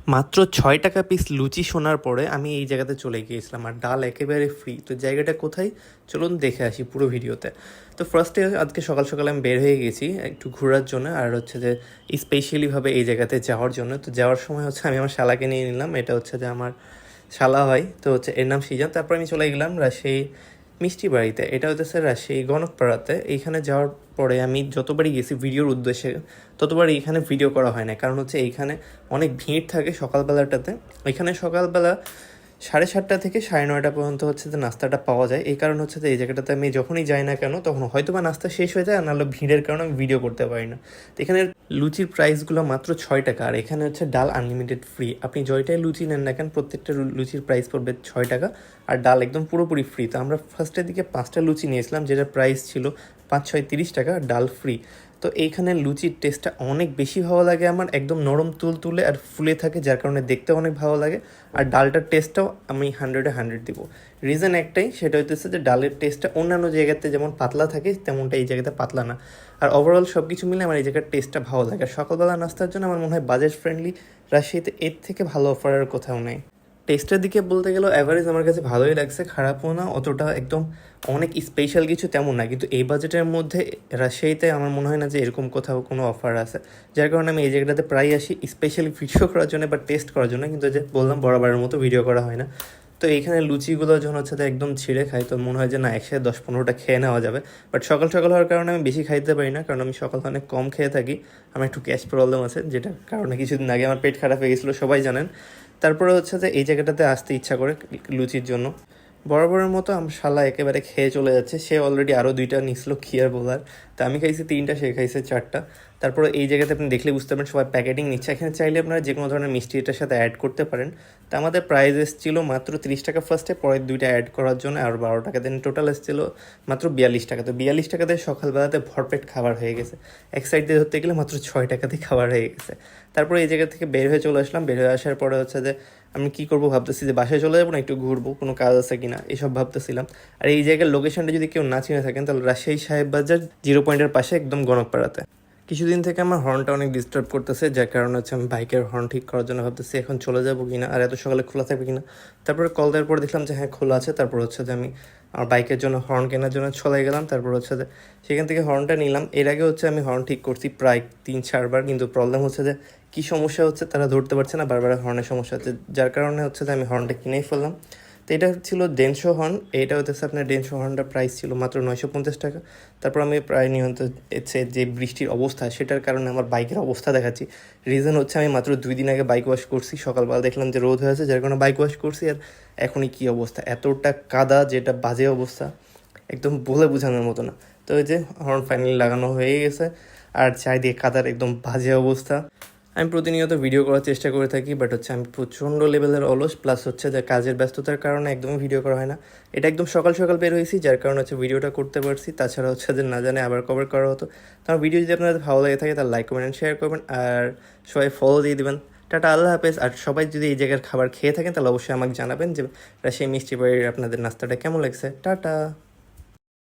মাত্র ৬ টাকা পিস লুচি শোনার পরে আমি এই জায়গাতে চলে গিয়েছিলাম, আর ডাল একেবারে ফ্রি। তো জায়গাটা কোথায় চলুন দেখে আসি পুরো ভিডিওতে। তো ফার্স্টে আজকে সকাল সকাল আমি বের হয়ে গেছি একটু ঘোরার জন্য, আর হচ্ছে যে স্পেশালিভাবে এই জায়গাতে যাওয়ার জন্য। তো যাওয়ার সময় হচ্ছে আমি আমার শালাকে নিয়ে নিলাম, এটা হচ্ছে যে আমার শালা হয়, তো হচ্ছে এর নাম সিজান। তারপর আমি চলে গেলাম রাজশাহী মিষ্টি বাড়িতে, এটা হচ্ছে রাজশাহী গণকপাড়াতে। এইখানে যাওয়ার পরে আমি যতবারই গেছি ভিডিওর উদ্দেশ্যে, ততবার এইখানে ভিডিও করা হয় না, কারণ হচ্ছে এইখানে অনেক ভিড় থাকে সকালবেলাটাতে। এখানে সকালবেলা 7:30 থেকে 9:30 পর্যন্ত হচ্ছে যে নাস্তাটা পাওয়া যায়। এই কারণ হচ্ছে যে এই জায়গাটাতে আমি যখনই যাই না কেন তখন হয়তো বা নাস্তা শেষ হয়ে যায়, আর নাহলে ভিড়ের কারণে আমি ভিডিও করতে পারি না। তো এখানে লুচির প্রাইসগুলো মাত্র 6 টাকা, আর এখানে হচ্ছে ডাল আনলিমিটেড ফ্রি। আপনি জয়টাই লুচি নেন না কেন, প্রত্যেকটা লুচির প্রাইস পড়বে 6 টাকা, আর ডাল একদম পুরোপুরি ফ্রি। তো আমরা ফার্স্টের দিকে 5টা লুচি নিয়েছিলাম, যেটার প্রাইস ছিল 5-6-30 টাকা, ডাল ফ্রি। তো এইখানে লুচির টেস্টটা অনেক বেশি ভালো লাগে আমার, একদম নরম তুলতুলে আর ফুলে থাকে, যার কারণে দেখতে অনেক ভালো লাগে। আর ডালটার টেস্টটাও আমি 100-এ 100 দিব। রিজন একটাই, সেটা হইতেছে যে ডালের টেস্টটা অন্যান্য জায়গাতে যেমন পাতলা থাকে তেমনটা এই জায়গাতে পাতলা না। আর ওভারঅল সব কিছু মিলে আমার এই জায়গার টেস্টটা ভালো লাগে। আর সকালবেলা নাস্তার জন্য আমার মনে হয় বাজেট ফ্রেন্ডলি রাজশাহীতে এর থেকে ভালো অফারের কোথাও নেই। টেস্টের দিকে বলতে গেলে অ্যাভারেজ আমার কাছে ভালোই লাগছে, খারাপও না, অতটা একদম অনেক স্পেশাল কিছু তেমন না। কিন্তু এই বাজেটের মধ্যে রাজশাহীতে আমার মনে হয় না যে এরকম কোথাও কোনো অফার আছে, যার কারণে আমি এই জায়গাটাতে প্রায় আসি স্পেশালি ভিডিও করার জন্য বা টেস্ট করার জন্য। কিন্তু যে বললাম বরাবরের মতো ভিডিও করা হয় না। তো এইখানে লুচিগুলো যখন হচ্ছে একদম ছিঁড়ে খাই, তো মনে হয় যে না, একসাথে 10-15টা খেয়ে নেওয়া যাবে। বাট সকাল সকাল হওয়ার কারণে আমি বেশি খাইতে পারি না, কারণ আমি সকাল অনেক কম খেয়ে থাকি। আমার একটু গ্যাস প্রবলেম আছে, যেটার কারণে কিছুদিন আগে আমার পেট খারাপ হয়ে গেছিলো, সবাই জানেন। তারপরে হচ্ছে যে এই জায়গাটাতে আসতে ইচ্ছা করে লুচির জন্য। বরাবরের মতো আমার শালা একেবারে খেয়ে চলে যাচ্ছে, সে অলরেডি আরও 2টা নিছিল, কি আর বলার। তা আমি খাইছি 3টা, সে খাইছে 4টা। তারপরে এই জায়গাতে আপনি দেখলে বুঝতে পারেন সবাই প্যাকেটিং নিচ্ছে। এখানে চাইলে আপনারা যে কোনো ধরনের মিষ্টি এটার সাথে অ্যাড করতে পারেন। তা আমাদের প্রাইস এসেছিলো মাত্র 30 টাকা ফার্স্টে, পরের 2টা অ্যাড করার জন্য আর 12 টাকা দেন, টোটাল এসেছিলো মাত্র 42 টাকা। তো 42 টাকাতে সকালবেলাতে ভরপেট খাবার হয়ে গেছে। এক সাইড দিয়ে ধরতে গেলে মাত্র 6 টাকাতেই খাবার হয়ে গেছে। তারপরে এই জায়গা থেকে বের হয়ে চলে আসলাম। বের হয়ে আসার পরে হচ্ছে যে আমি কী করবো ভাবতেছি, যে বাসায় চলে যাবো না একটু ঘুরবো, কোনো কাজ আছে কিনা এসব ভাবতেছিলাম। আর এই জায়গার লোকেশনটা যদি কেউ না চিনে থাকেন, তাহলে রাজশাহী সাহেব বাজার 0 পয়েন্টের পাশে একদম গণকপাড়াতে। কিছুদিন থেকে আমার হর্নটা অনেক ডিস্টার্ব করতেছে, যার কারণে হচ্ছে আমি বাইকের হর্ন ঠিক করার জন্য ভাবতেছি এখন চলে যাবো কিনা, আর এত সকালে খোলা থাকবে কিনা। তারপরে কল দেওয়ার পর দেখলাম যে হ্যাঁ খোলা আছে। তারপর হচ্ছে যে আমি আমার বাইকের জন্য হর্ন কেনার জন্য চলে গেলাম। তারপর হচ্ছে যে সেখান থেকে হর্নটা নিলাম। এর আগে হচ্ছে আমি হর্ন ঠিক করছি প্রায় 3-4 বার, কিন্তু প্রবলেম হচ্ছে যে কী সমস্যা হচ্ছে তারা ধরতে পারছে না, বারবার হর্নের সমস্যা হচ্ছে, যার কারণে হচ্ছে যে আমি হর্নটা কিনেই ফেললাম। তো এটা ছিল ডেনশো হর্ন। এইটা হতেছে আপনার ডেনশো হর্নটার প্রাইস ছিল মাত্র 950 টাকা। তারপর আমি প্রায় নিয়মিত হচ্ছে যে বৃষ্টির অবস্থা, সেটার কারণে আমার বাইকের অবস্থা দেখাচ্ছি। রিজন হচ্ছে আমি মাত্র 2 দিন আগে বাইক ওয়াশ করছি, সকালবেলা দেখলাম যে রোদ হয়েছে, যার কারণে বাইক ওয়াশ করছি। আর এখনই কী অবস্থা, এতটা কাদা, যেটা বাজে অবস্থা, একদম বলে বোঝানোর মতো না। তো এই যে হর্ন ফাইনালি লাগানো হয়ে গেছে, আর চারিদিকে কাদার একদম বাজে অবস্থা। আমি প্রতিনিয়ত ভিডিও করার চেষ্টা করে থাকি, বাট হচ্ছে আমি প্রচণ্ড লেভেলের অলস, প্লাস হচ্ছে যে কাজের ব্যস্ততার কারণে একদমই ভিডিও করা হয় না। এটা একদম সকাল সকাল বের হয়েছি, যার কারণে হচ্ছে ভিডিওটা করতে পারছি। তাছাড়া হচ্ছে যে না জানে আবার কভার করা হতো। তার ভিডিও যদি আপনাদের ভালো লাগে থাকে তাহলে লাইক কমেন্ট শেয়ার করবেন, আর সবাই ফলো দিয়ে দেবেন। টাটা, আল্লাহ হাফেজ। আর সবাই যদি এই জায়গার খাবার খেয়ে থাকেন তাহলে অবশ্যই আমাকে জানাবেন যে সেই মিষ্টি বাড়ির আপনাদের নাস্তাটা কেমন লাগছে। টাটা।